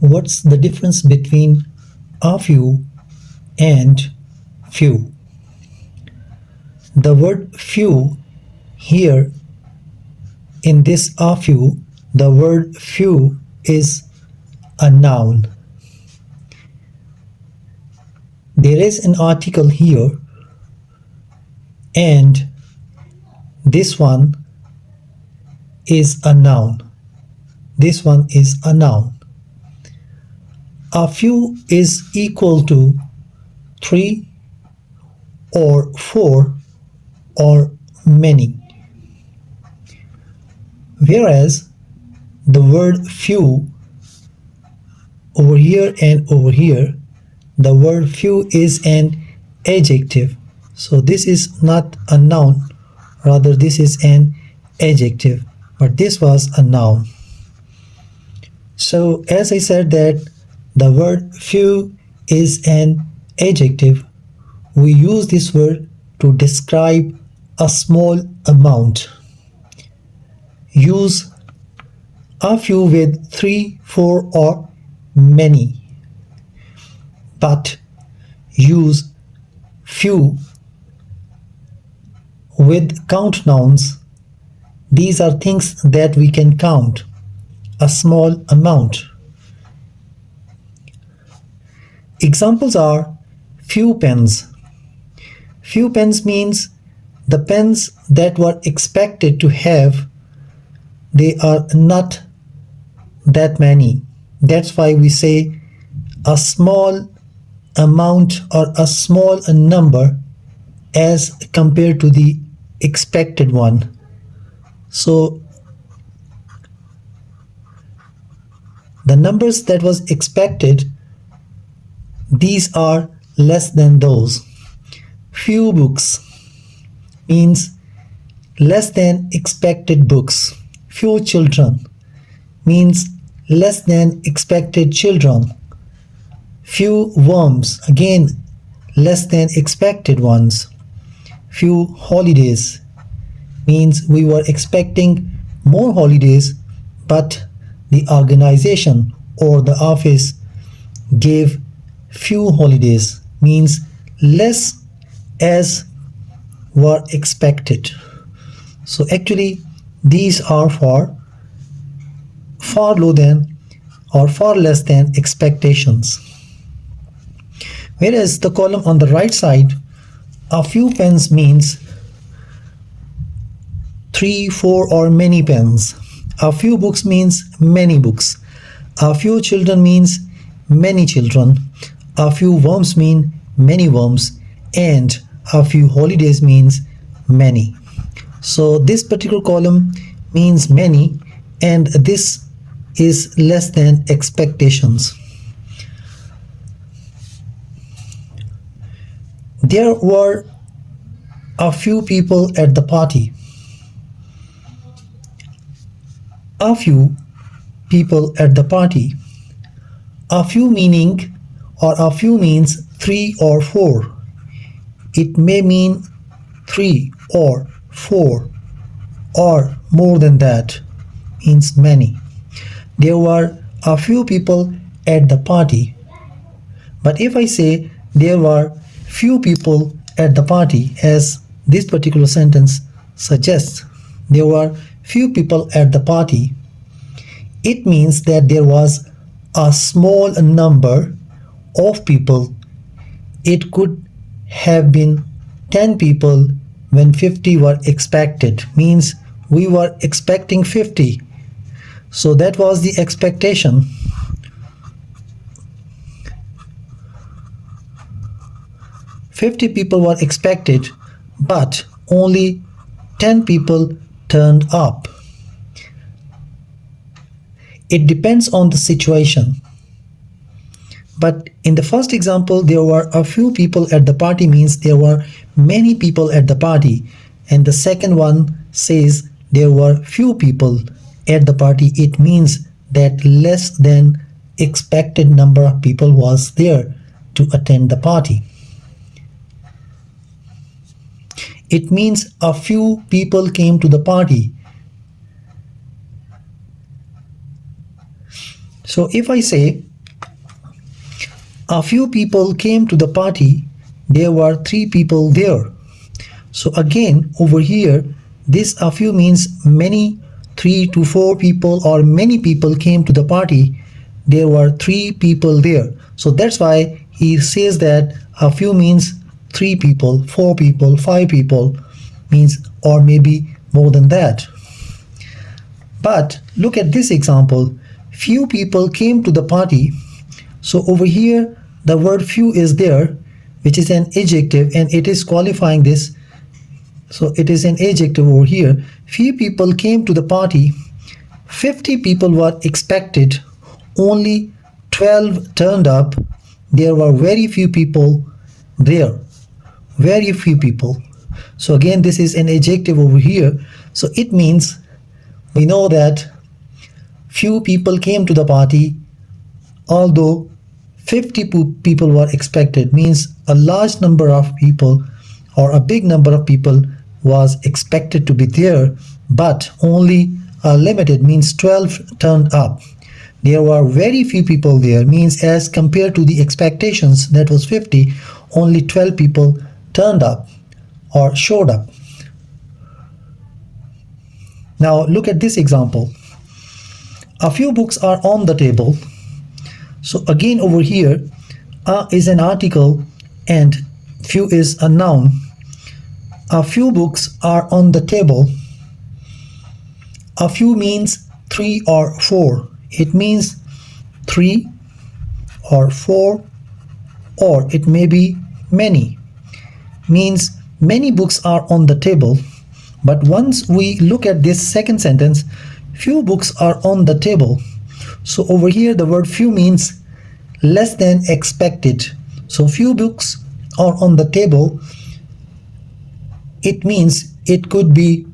What's the difference between a few and few? The word few here in this a few, the word few is a noun. There is an article here and this one is a noun. This one is a noun. A few is equal to 3 or 4 or many. Whereas the word few over here and over here, the word few is an adjective. So this is not a noun, rather this is an adjective, but this was a noun. So as I said that the word few is an adjective, we use this word to describe a small amount. Use a few with 3, 4 or many, but use few with count nouns. These are things that we can count, a small amount. Examples are few pens. Few pens means the pens that were expected to have, they are not that many. That's why we say a small amount or a small number as compared to the expected one. So the numbers that was expected, these are less than those. Few books means less than expected books. Few children means less than expected children. Few worms, again less than expected ones. Few holidays means we were expecting more holidays, but the organization or the office gave few holidays, means less as were expected. So actually these are for far low than or far less than expectations. Whereas the column on the right side, a few pens means 3, 4 or many pens. A few books means many books. A few children means many children. A few worms mean many worms, and a few holidays means many. So this particular column means many, and this is less than expectations. There were a few people at the party. A few people at the party. A few meaning or a few means 3 or 4. It may mean 3 or 4 or more than that, means many. There were a few people at the party. But if I say there were few people at the party, as this particular sentence suggests, there were few people at the party, it means that there was a small number of people. It could have been 10 people when 50 were expected, means we were expecting 50. So that was the expectation. "50 people were expected, but only 10 people turned up." It depends on the situation. But in the first example, there were a few people at the party means there were many people at the party. And the second one says there were few people at the party. It means that less than expected number of people was there to attend the party. It means a few people came to the party. So if I say A few people came to the party. There were 3 people there. So again, over here, this a few means many, 3 to 4 people or many people came to the party. There were 3 people there. So that's why he says that a few means 3 people, 4 people, 5 people means, or maybe more than that. But look at this example. Few people came to the party. So over here, the word few is there, which is an adjective, and it is qualifying this. So it is an adjective over here. Few people came to the party. 50 people were expected. Only 12 turned up. There were very few people there. Very few people. So again, this is an adjective over here. So it means we know that few people came to the party, although 50 people were expected, means a large number of people or a big number of people was expected to be there, but only a limited, means 12 turned up. There were very few people there, means as compared to the expectations, that was 50, only 12 people turned up or showed up. Now look at this example. A few books are on the table. So again over here, is an article and few is a noun. A few books are on the table. A few means 3 or 4. It means 3 or 4, or it may be many. Means many books are on the table. But once we look at this second sentence, few books are on the table. So over here the word few means less than expected. So few books are on the table. It means it could be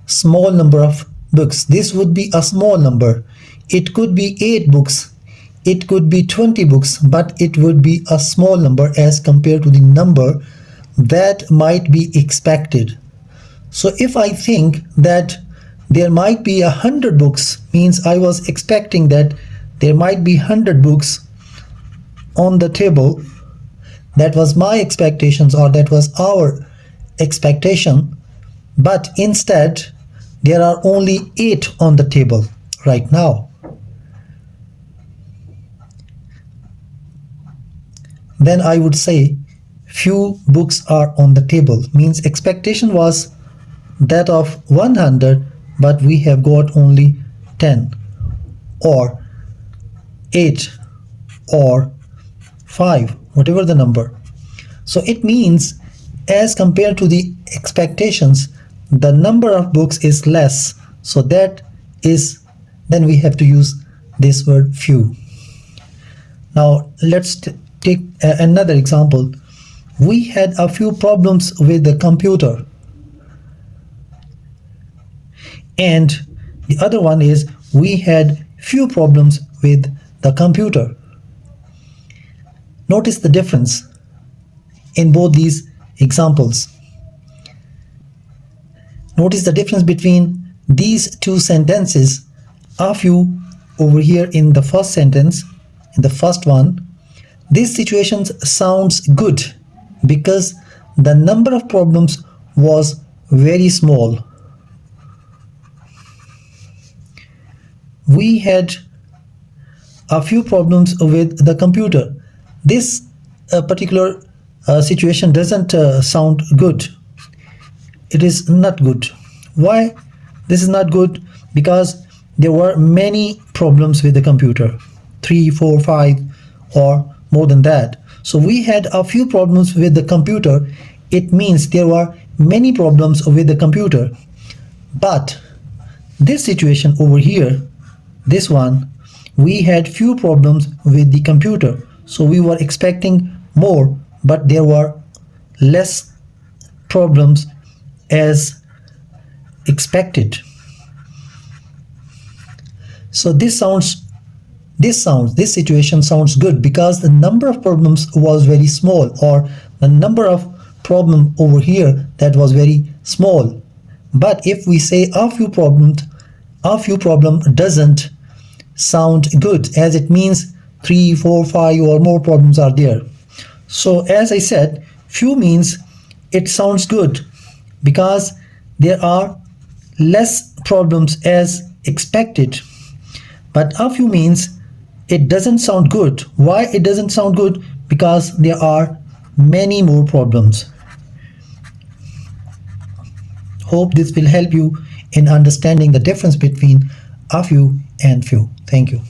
small number of books. This would be a small number. It could be 8 books. It could be 20 books, but it would be a small number as compared to the number that might be expected. So if I think that there might be 100 books, means I was expecting that there might be 100 books on the table. That was my expectations, or that was our expectation. But instead, there are only 8 on the table right now. Then I would say few books are on the table, means expectation was that of 100, but we have got only 10 or 8 or 5, whatever the number. So it means as compared to the expectations, the number of books is less. So that is, then we have to use this word few. Now let's take another example. We had a few problems with the computer. And the other one is we had few problems with the computer. Notice the difference in both these examples. Notice the difference between these two sentences. A few over here in the first sentence, in the first one, this situation sounds good because the number of problems was very small. We had a few problems with the computer. This particular situation doesn't sound good. It is not good. Why this is not good? Because there were many problems with the computer, 3, 4, 5 or more than that. So we had a few problems with the computer. It means there were many problems with the computer. But this situation over here, this one, we had few problems with the computer. So we were expecting more, but there were less problems as expected. So this situation sounds good because the number of problems was very small, or the number of problem over here that was very small. But if we say a few problem doesn't sound good, as it means 3, 4, 5 or more problems are there. So as I said, few means it sounds good because there are less problems as expected. But a few means it doesn't sound good. Why it doesn't sound good? Because there are many more problems. Hope this will help you in understanding the difference between a few and few. Thank you.